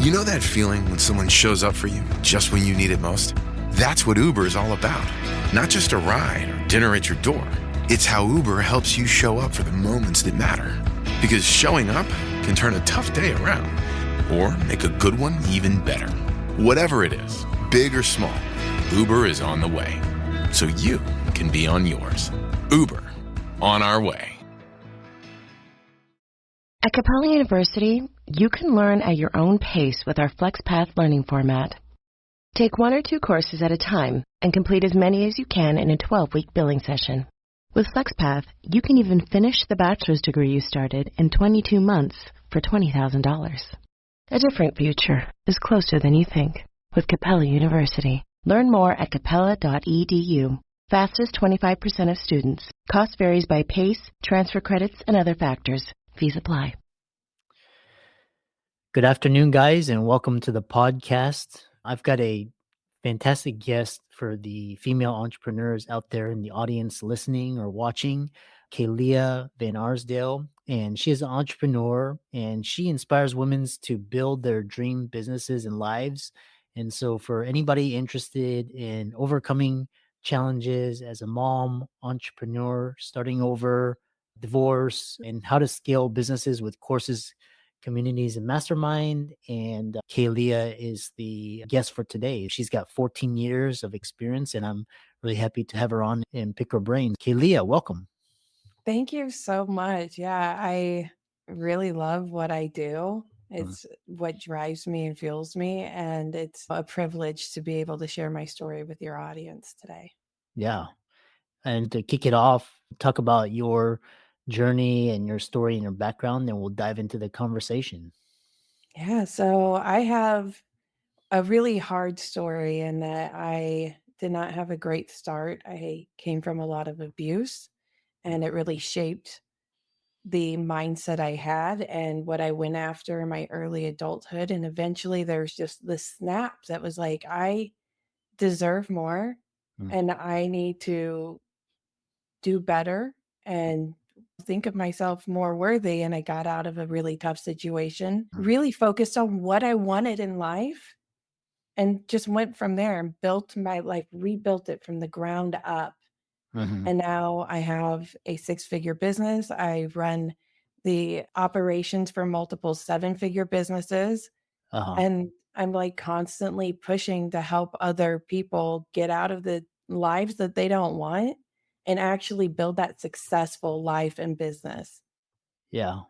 You know that feeling when someone shows up for you just when you need it most? That's what Uber is all about. Not just a ride or dinner at your door. It's how Uber helps you show up for the moments that matter. Because showing up can turn a tough day around or make a good one even better. Whatever it is, big or small, Uber is on the way. So you can be on yours. Uber, on our way. At Capella University, you can learn at your own pace with our FlexPath learning format. Take 1 or 2 courses at a time and complete as many as you can in a 12-week billing session. With FlexPath, you can even finish the bachelor's degree you started in 22 months for $20,000. A different future is closer than you think with Capella University. Learn more at capella.edu. Fastest 25% of students. Cost varies by pace, transfer credits, and other factors. Fees apply. Good afternoon, guys, and welcome to the podcast. I've got a fantastic guest for the female entrepreneurs out there in the audience listening or watching, Kaylea Van Arsdale. And she is an entrepreneur, and she inspires women to build their dream businesses and lives. And so for anybody interested in overcoming challenges as a mom, entrepreneur, starting over, divorce, and how to scale businesses with courses, communities, and mastermind. And Kaylea is the guest for today. She's got 14 years of experience, and I'm really happy to have her on and pick her brain. Kaylea, welcome. Thank you so much. Yeah, I really love what I do. It's what drives me and fuels me. And it's a privilege to be able to share my story with your audience today. Yeah. And to kick it off, talk about your journey and your story and your background, then we'll dive into the conversation. Yeah, so I have a really hard story in that I did not have a great start. I came from a lot of abuse, and it really shaped the mindset I had and what I went after in my early adulthood. And eventually there's just this snap that was like, I deserve more and I need to do better and think of myself more worthy. And I got out of a really tough situation, really focused on what I wanted in life, and just went from there and built my life, rebuilt it from the ground up. And now I have a 6-figure business. I run the operations for multiple 7-figure businesses. And I'm like constantly pushing to help other people get out of the lives that they don't want and actually build that successful life and business. Yeah.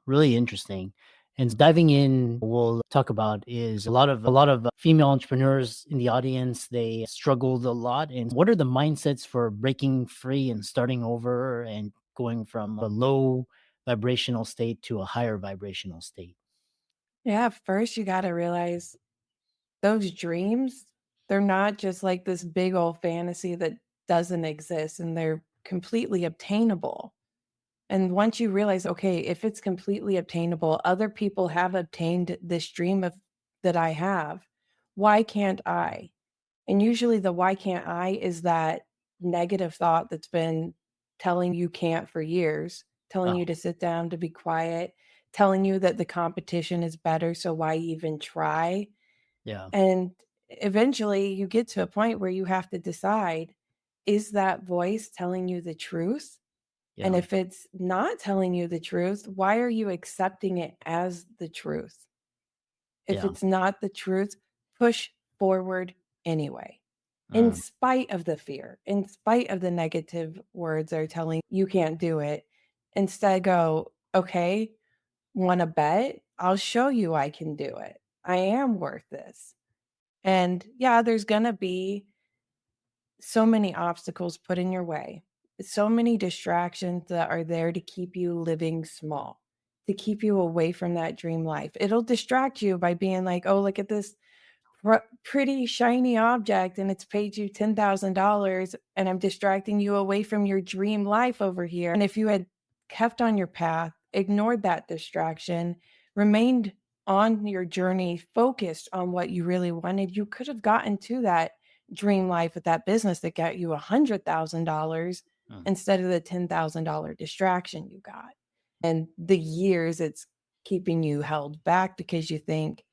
Really interesting. And diving in, we'll talk about is a lot of female entrepreneurs in the audience. They struggled a lot. And what are the mindsets for breaking free and starting over and going from a low vibrational state to a higher vibrational state? Yeah, first you got to realize those dreams, they're not just like this big old fantasy that doesn't exist, and they're completely obtainable. And once you realize, okay, if it's completely obtainable, other people have obtained this dream of that I have, why can't I? And usually the why can't I is that negative thought that's been telling you can't for years, telling you to sit down, to be quiet, telling you that the competition is better, so why even try? Yeah. And eventually you get to a point where you have to decide, is that voice telling you the truth? And if it's not telling you the truth, why are you accepting it as the truth? If it's not the truth, push forward anyway, in spite of the fear, in spite of the negative words they're telling you can't do it. Instead, go, okay, want to bet? I'll show you I can do it. I am worth this. And yeah, there's going to be so many obstacles put in your way, so many distractions that are there to keep you living small, to keep you away from that dream life. It'll distract you by being like, oh, look at this pretty shiny object and it's paid you $10,000 and I'm distracting you away from your dream life over here. And if you had kept on your path, ignored that distraction, remained on your journey, focused on what you really wanted, you could have gotten to that dream life with that business that got you $100,000 instead of the $10,000 distraction you got. And the years it's keeping you held back because you think,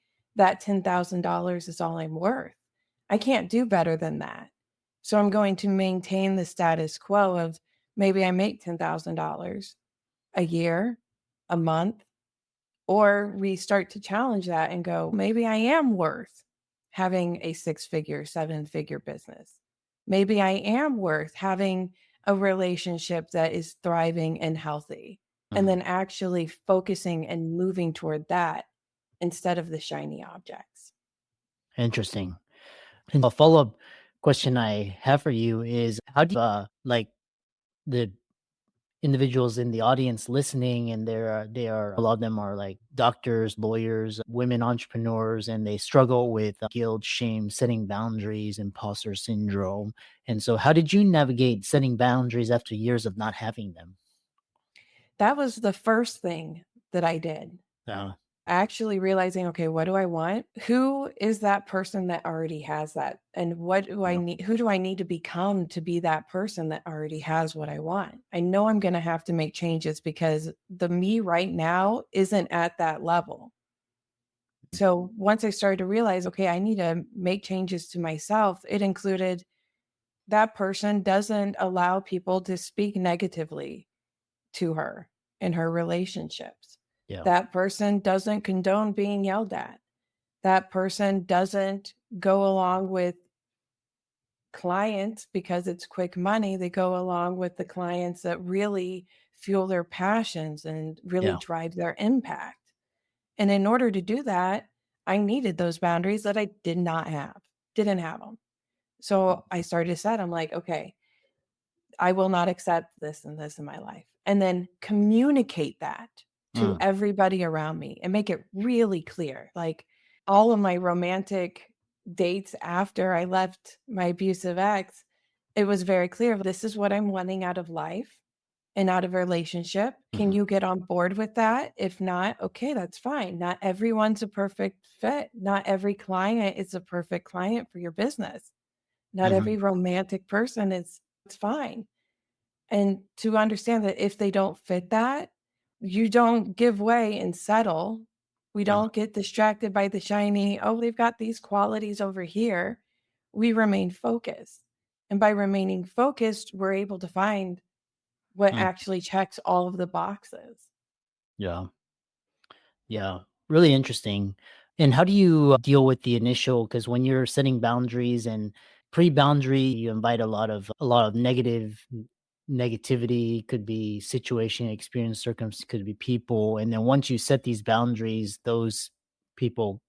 that $10,000 is all I'm worth. I can't do better than that. So I'm going to maintain the status quo of maybe I make $10,000 a year, a month, or we start to challenge that and go, maybe I am worth having a 6-figure, 7-figure business. Maybe I am worth having a relationship that is thriving and healthy. And then actually focusing and moving toward that instead of the shiny objects. Interesting. And a follow-up question I have for you is, how do you, like the individuals in the audience listening, and they are a lot of them are like doctors, lawyers, women entrepreneurs, and they struggle with guilt, shame, setting boundaries, imposter syndrome. And so how did you navigate setting boundaries after years of not having them? That was the first thing that I did. Actually realizing, okay, what do I want? Who is that person that already has that? And what do I need? Who do I need to become to be that person that already has what I want? I know I'm going to have to make changes because the me right now isn't at that level. So once I started to realize, okay, I need to make changes to myself, it included that person doesn't allow people to speak negatively to her in her relationships. Yeah. That person doesn't condone being yelled at. That person doesn't go along with clients because it's quick money. They go along with the clients that really fuel their passions and really drive their impact. And in order to do that, I needed those boundaries that I didn't have them. So I started to set, I'm like, okay, I will not accept this and this in my life. And then communicate that to everybody around me and make it really clear. Like all of my romantic dates after I left my abusive ex, it was very clear. This is what I'm wanting out of life and out of a relationship. Can you get on board with that? If not, okay, that's fine. Not everyone's a perfect fit. Not every client is a perfect client for your business. Not every romantic person is, it's fine. And to understand that if they don't fit that, you don't give way and settle. We don't get distracted by the shiny, oh, they've got these qualities over here. We remain focused. And by remaining focused, we're able to find what actually checks all of the boxes. Yeah. Yeah. Really interesting. And how do you deal with the initial, because when you're setting boundaries and pre-boundary, you invite a lot of negativity, could be situation, experience, circumstance, could be people. And then once you set these boundaries, those people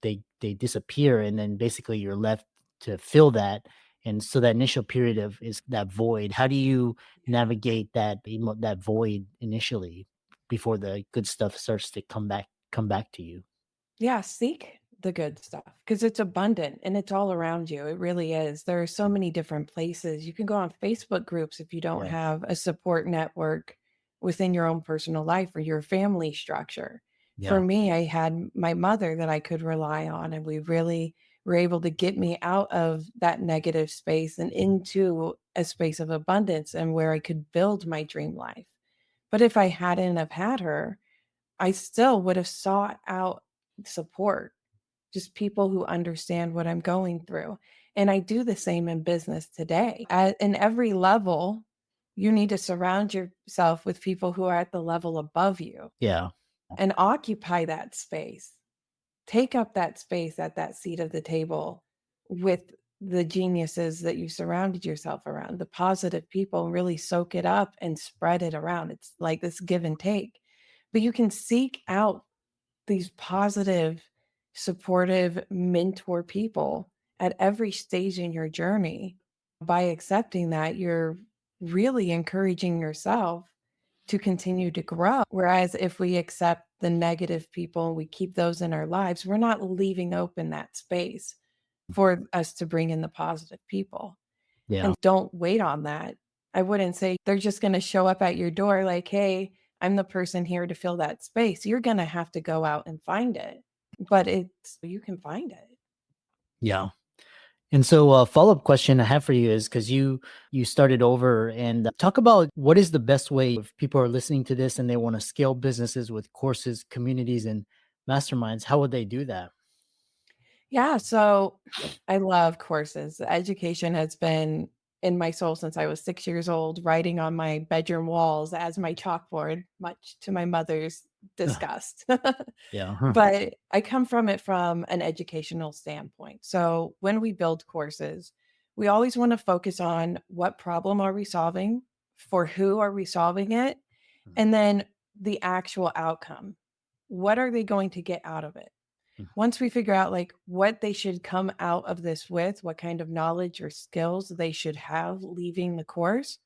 they disappear, and then basically you're left to fill that. And so that initial period of is that void. How do you navigate that void initially before the good stuff starts to come back to you? Yeah, seek the good stuff because it's abundant and it's all around you. It really is. There are so many different places. You can go on Facebook groups if you don't have a support network within your own personal life or your family structure. For me, I had my mother that I could rely on, and we really were able to get me out of that negative space and into a space of abundance and where I could build my dream life. But if I hadn't have had her, I still would have sought out support, just people who understand what I'm going through. And I do the same in business today. In every level, you need to surround yourself with people who are at the level above you. Yeah. And occupy that space. Take up that space at that seat of the table with the geniuses that you surrounded yourself around, the positive people, and really soak it up and spread it around. It's like this give and take. But you can seek out these positive, supportive mentor people at every stage in your journey. By accepting that, you're really encouraging yourself to continue to grow. Whereas if we accept the negative people and we keep those in our lives, we're not leaving open that space for us to bring in the positive people. Yeah. And don't wait on that. I wouldn't say they're just going to show up at your door like, hey, I'm the person here to fill that space. You're going to have to go out and find it, but you can find it. Yeah. And so a follow-up question I have for you is, because you started over, and talk about what is the best way if people are listening to this and they want to scale businesses with courses, communities, and masterminds, how would they do that? Yeah, so I love courses. Education has been in my soul since I was 6 years old, writing on my bedroom walls as my chalkboard, much to my mother's Ugh, disgust. yeah. But I come from it from an educational standpoint. So when we build courses, we always want to focus on what problem are we solving, for who are we solving it, Mhm, and then the actual outcome. What are they going to get out of it? mhm, Once we figure out like what they should come out of this with, what kind of knowledge or skills they should have leaving the course,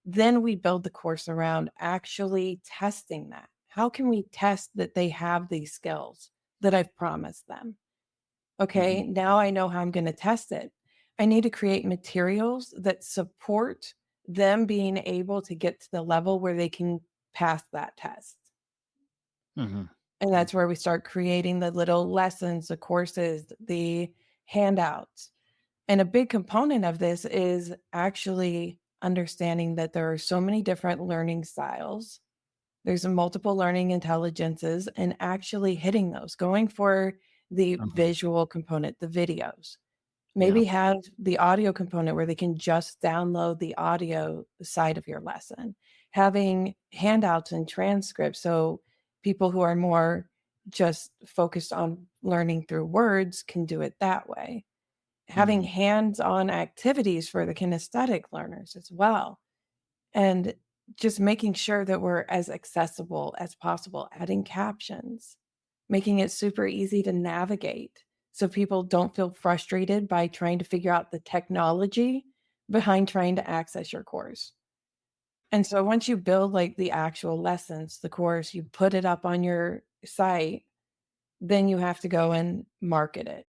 then we build the course around actually testing that. How can we test that they have these skills that I've promised them? mhm, Okay, now I know how I'm going to test it. I need to create materials that support them being able to get to the level where they can pass that test. mhm, And that's where we start creating the little lessons, the courses, the handouts. And a big component of this is actually understanding that there are so many different learning styles. There's multiple learning intelligences and actually hitting those, going for the mhm. visual component, the videos. Yeah. Maybe have the audio component where they can just download the audio side of your lesson. Having handouts and transcripts so people who are more just focused on learning through words can do it that way. Having Mhm, hands-on activities for the kinesthetic learners as well. And just making sure that we're as accessible as possible, adding captions, making it super easy to navigate so people don't feel frustrated by trying to figure out the technology behind trying to access your course. And so once you build like the actual lessons, the course, you put it up on your site, then you have to go and market it.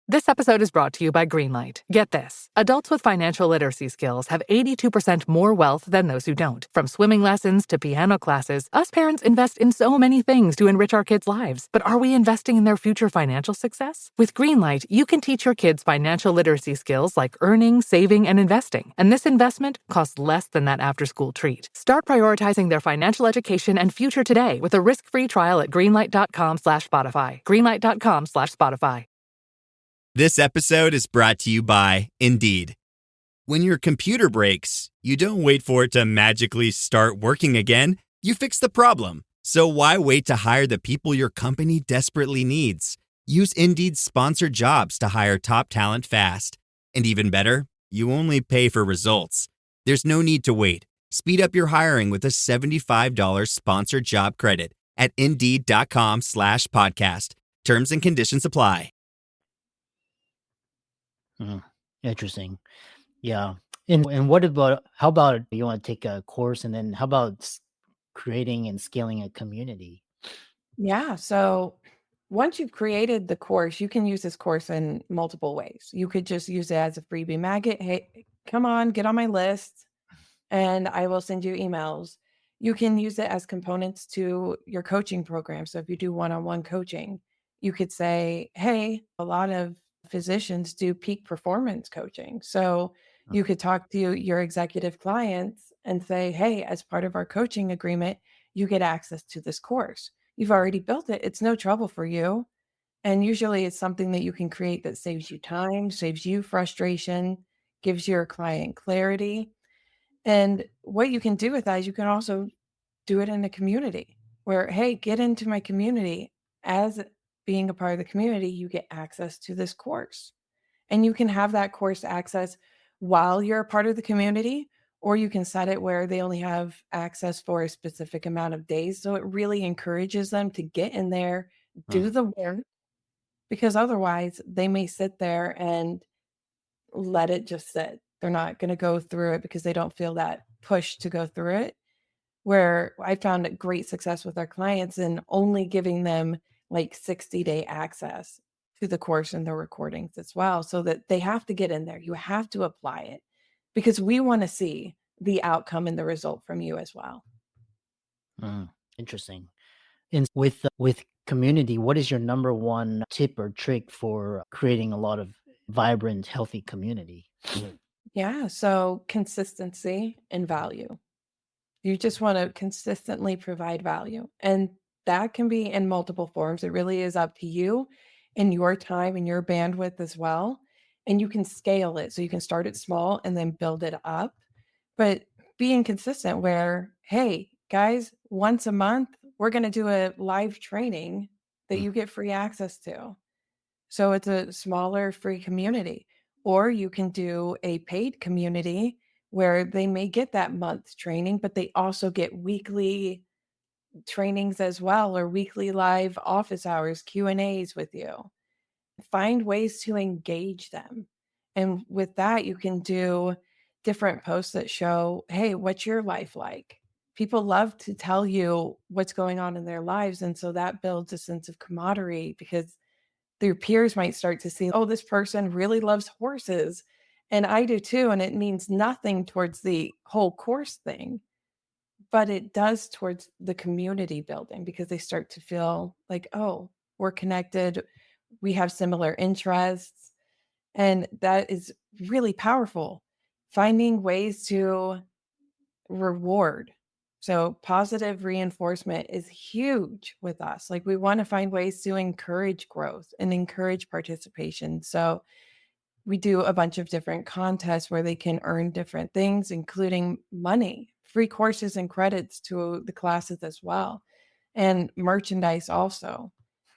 This episode is brought to you by Greenlight. Get this. Adults with financial literacy skills have 82% more wealth than those who don't. From swimming lessons to piano classes, us parents invest in so many things to enrich our kids' lives. But are we investing in their future financial success? With Greenlight, you can teach your kids financial literacy skills like earning, saving, and investing. And this investment costs less than that after-school treat. Start prioritizing their financial education and future today with a risk-free trial at greenlight.com/Spotify. Greenlight.com/Spotify. This episode is brought to you by Indeed. When your computer breaks, you don't wait for it to magically start working again. You fix the problem. So why wait to hire the people your company desperately needs? Use Indeed's sponsored jobs to hire top talent fast. And even better, you only pay for results. There's no need to wait. Speed up your hiring with a $75 sponsored job credit at Indeed.com/podcast. Terms and conditions apply. mhm. Interesting. Yeah. And what about how about you want to take a course and then how about creating and scaling a community? Yeah. So once you've created the course, you can use this course in multiple ways. You could just use it as a freebie maggot. Hey, come on, get on my list and I will send you emails. You can use it as components to your coaching program. So if you do one-on-one coaching, you could say, hey, a lot of physicians do peak performance coaching. So Mm, you could talk to your executive clients and say, hey, as part of our coaching agreement, you get access to this course. You've already built it. It's no trouble for you. And usually it's something that you can create that saves you time, saves you frustration, gives your client clarity. And what you can do with that is you can also do it in a community where, hey, get into my community. As being a part of the community, you get access to this course. And you can have that course access while you're a part of the community, or you can set it where they only have access for a specific amount of days. So it really encourages them to get in there, mm, do the work, because otherwise they may sit there and let it just sit. They're not going to go through it because they don't feel that push to go through it. Where I found great success with our clients in only giving them like 60-day access to the course and the recordings as well, so that they have to get in there. You have to apply it because we want to see the outcome and the result from you as well. mm. Interesting. And with community, what is your number one tip or trick for creating a lot of vibrant, healthy community? Yeah. So consistency and value. You just want to consistently provide value. And that can be in multiple forms. It really is up to you in your time and your bandwidth as well. And you can scale it. So you can start it small and then build it up. But being consistent where, hey, guys, once a month, we're going to do a live training that you get free access to. So it's a smaller free community. Or you can do a paid community where they may get that month training, but they also get weekly trainings as well, or weekly live office hours, Q&As with you. Find ways to engage them. And with that, you can do different posts that show, hey, what's your life like? People love to tell you what's going on in their lives. And so that builds a sense of camaraderie because their peers might start to see, oh, this person really loves horses. And I do too. And it means nothing towards the whole course thing, but it does towards the community building because they start to feel like, oh, we're connected. We have similar interests. And that is really powerful. Finding ways to reward. So positive reinforcement is huge with us. Like we want to find ways to encourage growth and encourage participation. So we do a bunch of different contests where they can earn different things, including money, free courses and credits to the classes as well, and merchandise also,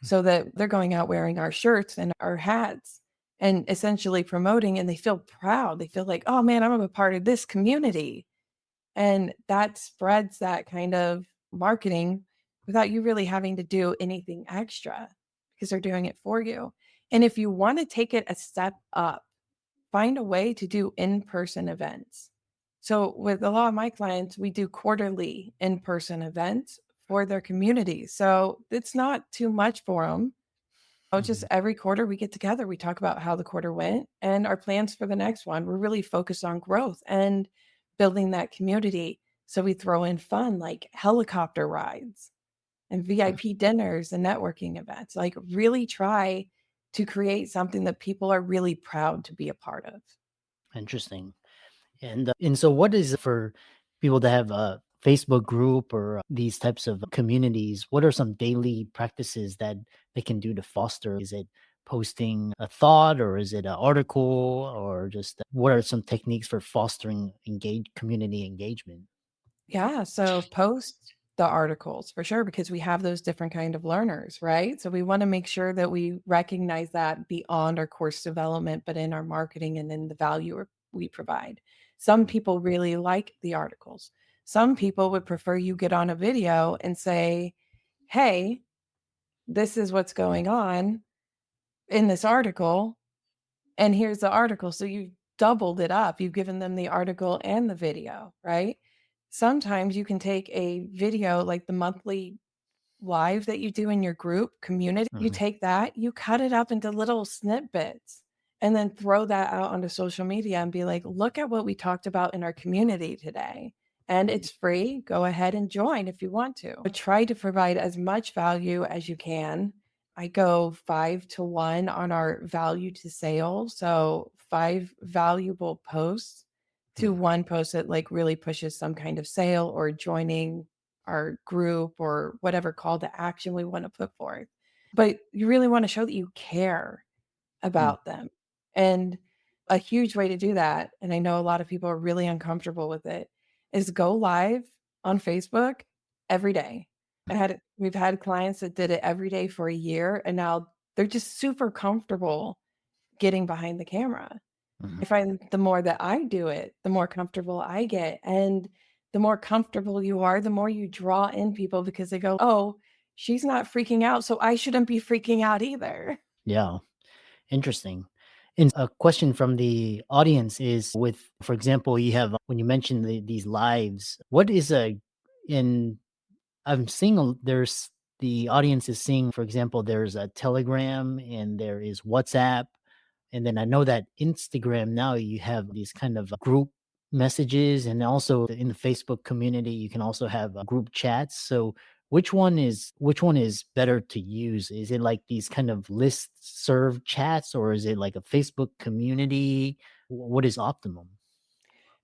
so that they're going out wearing our shirts and our hats and essentially promoting, and they feel proud. They feel like, oh man, I'm a part of this community. And that spreads that kind of marketing without you really having to do anything extra because they're doing it for you. And if you want to take it a step up, find a way to do in-person events. So with a lot of my clients, we do quarterly in-person events for their community. So it's not too much for them. Just every quarter we get together, we talk about how the quarter went and our plans for the next one. We're really focused on growth and building that community. So we throw in fun like helicopter rides and VIP dinners and networking events. Like really try to create something that people are really proud to be a part of. Interesting. And so what is for people that have a Facebook group or these types of communities? What are some daily practices that they can do to foster? Is it posting a thought, or is it an article, or just what are some techniques for fostering community engagement? Yeah, so post the articles for sure, because we have those different kind of learners, right? So we want to make sure that we recognize that beyond our course development, but in our marketing and in the value we provide. Some people really like the articles. Some people would prefer you get on a video and say, hey, this is what's going on in this article, and here's the article. So you doubled it up. You've given them the article and the video, right? Sometimes you can take a video like the monthly live that you do in your group community. You take that, you cut it up into little snippets, and then throw that out onto social media and be like, look at what we talked about in our community today. And it's free. Go ahead and join if you want to. But try to provide as much value as you can. I go 5-to-1 on our value to sale. So 5 valuable posts to one post that like really pushes some kind of sale or joining our group or whatever call to action we want to put forth. But you really want to show that you care about them. And a huge way to do that, and I know a lot of people are really uncomfortable with it, is go live on Facebook every day. We've had clients that did it every day for a year, and now they're just super comfortable getting behind the camera. I find the more that I do it, the more comfortable I get. And the more comfortable you are, the more you draw in people because they go, oh, she's not freaking out, so I shouldn't be freaking out either. Yeah. Interesting. And a question from the audience is with, for example, you have, when you mentioned these lives, what is I'm seeing, there's, the audience is seeing, for example, there's a Telegram and there is WhatsApp. And then I know that Instagram now you have these kind of group messages, and also in the Facebook community, you can also have group chats. So which one is better to use? Is it like these kind of list serve chats, or is it like a Facebook community? What is optimum?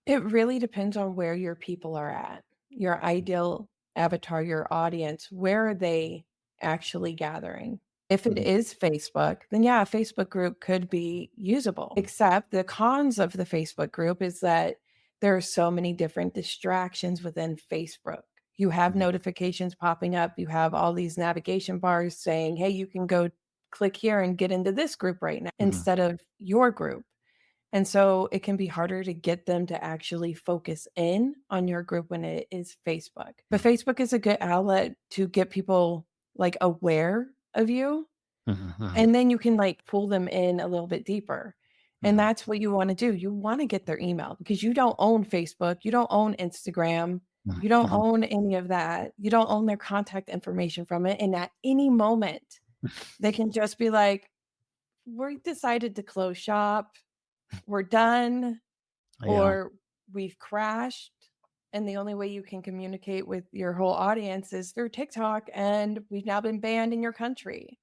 It really depends on where your people are at, your ideal avatar, your audience. Where are they actually gathering? If it is Facebook, then yeah, a Facebook group could be usable. Except the cons of the Facebook group is that there are so many different distractions within Facebook. You have notifications popping up. You have all these navigation bars saying, hey, you can go click here and get into this group right now instead of your group. And so it can be harder to get them to actually focus in on your group when it is Facebook. But Facebook is a good outlet to get people like aware of you. And then you can like pull them in a little bit deeper. And that's what you want to do. You want to get their email because you don't own Facebook. You don't own Instagram. You don't own any of that. You don't own their contact information from it. And at any moment, they can just be like, we decided to close shop. We're done. Or we've crashed. And the only way you can communicate with your whole audience is through TikTok. And we've now been banned in your country.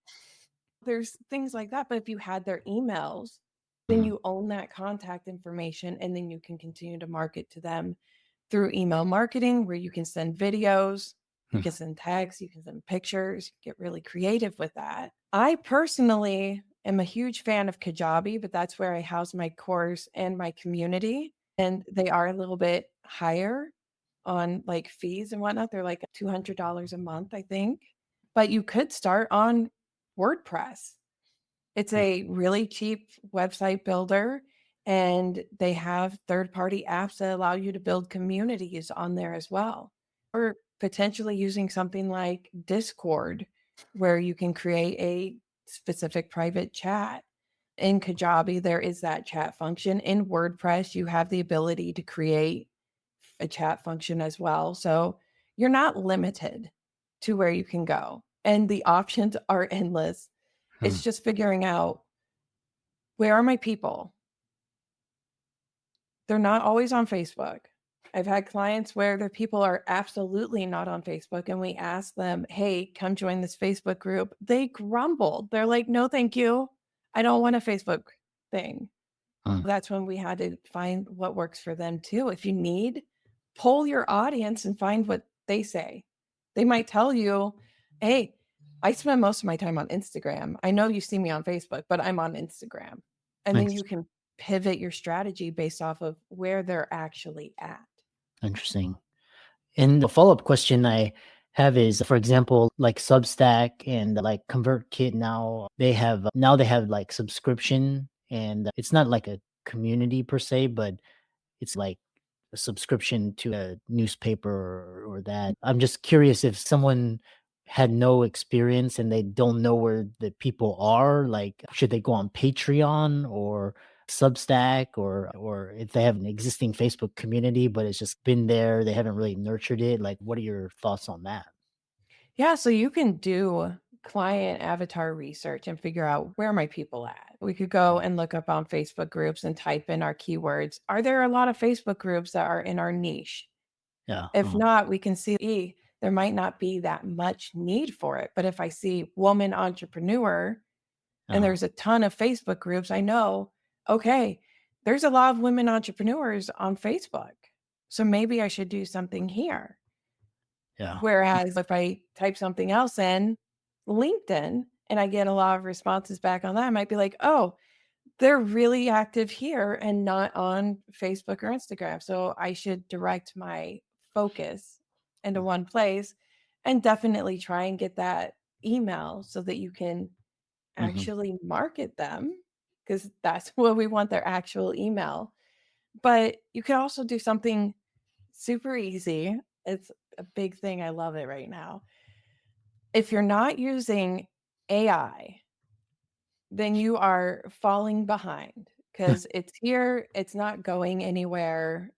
There's things like that. But if you had their emails, then you own that contact information. And then you can continue to market to them through email marketing, where you can send videos, you can send texts, you can send pictures, get really creative with that. I personally am a huge fan of Kajabi, but that's where I house my course and my community. And they are a little bit higher on like fees and whatnot. They're like $200 a month, I think. But you could start on WordPress. It's a really cheap website builder, and they have third-party apps that allow you to build communities on there as well. Or potentially using something like Discord, where you can create a specific private chat. In Kajabi, there is that chat function. In WordPress, you have the ability to create a chat function as well. So you're not limited to where you can go. And the options are endless. It's just figuring out, where are my people? They're not always on Facebook. I've had clients where their people are absolutely not on Facebook, and we ask them, hey, come join this Facebook group. They grumbled. They're like, no, thank you. I don't want a Facebook thing. That's when we had to find what works for them too. If you need, poll your audience and find what they say. They might tell you, hey, I spend most of my time on Instagram. I know you see me on Facebook, but I'm on Instagram. And then you can pivot your strategy based off of where they're actually at. Interesting. And the follow-up question I have is, for example, like Substack and like ConvertKit now they have like subscription, and it's not like a community per se, but it's like a subscription to a newspaper or that. I'm just curious, if someone had no experience and they don't know where the people are, like should they go on Patreon or Substack, or if they have an existing Facebook community but it's just been there, they haven't really nurtured it? Like, what are your thoughts on that? Yeah, so you can do client avatar research and figure out, where are my people at? We could go and look up on Facebook groups and type in our keywords. Are there a lot of Facebook groups that are in our niche? Yeah. If not, we can see there might not be that much need for it. But if I see woman entrepreneur and there's a ton of Facebook groups, I know, okay, there's a lot of women entrepreneurs on Facebook. So maybe I should do something here. Yeah. Whereas if I type something else in LinkedIn and I get a lot of responses back on that, I might be like, oh, they're really active here and not on Facebook or Instagram. So I should direct my focus into one place, and definitely try and get that email so that you can actually market them, because that's what we want, their actual email. But you can also do something super easy. It's a big thing. I love it right now. If you're not using AI, then you are falling behind, because it's here. It's not going anywhere.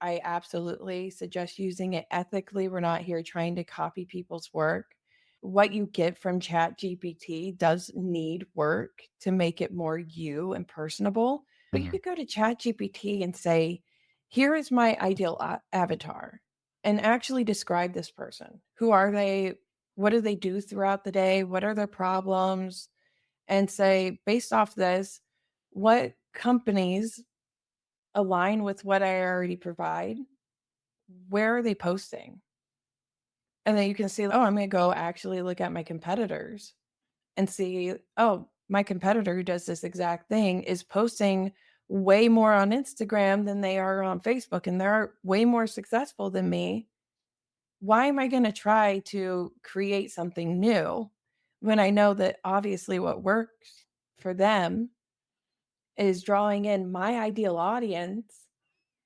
I absolutely suggest using it ethically. We're not here trying to copy people's work. What you get from ChatGPT does need work to make it more you and personable. But you could go to ChatGPT and say, here is my ideal avatar, and actually describe this person. Who are they? What do they do throughout the day? What are their problems? And say, based off this, what companies align with what I already provide? Where are they posting? And then you can see, oh, I'm going to go actually look at my competitors and see, oh, my competitor who does this exact thing is posting way more on Instagram than they are on Facebook, and they're way more successful than me. Why am I going to try to create something new when I know that obviously what works for them is drawing in my ideal audience?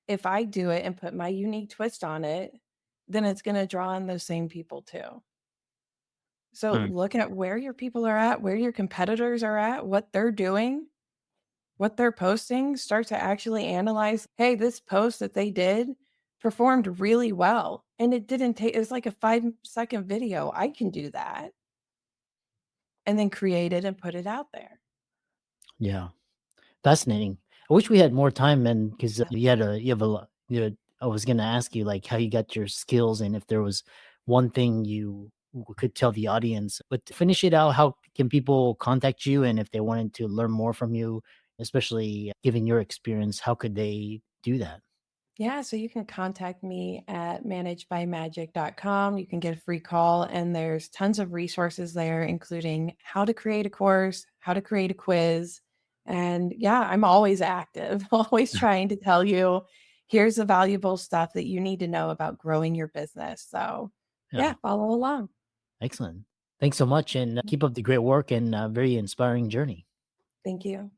If I do it and put my unique twist on it, then it's going to draw in those same people too. So look at where your people are at, where your competitors are at, what they're doing, what they're posting. Start to actually analyze, hey, this post that they did performed really well. And it didn't take, it was like a 5-second video. I can do that. And then create it and put it out there. Yeah. Fascinating. I wish we had more time, and because you have a lot. I was going to ask you like how you got your skills and if there was one thing you could tell the audience. But to finish it out, how can people contact you, and if they wanted to learn more from you, especially given your experience, how could they do that? Yeah, so you can contact me at managedbymagic.com. You can get a free call, and there's tons of resources there, including how to create a course, how to create a quiz. And yeah, I'm always active, always trying to tell you, here's the valuable stuff that you need to know about growing your business. So yeah, follow along. Excellent. Thanks so much, and keep up the great work and very inspiring journey. Thank you.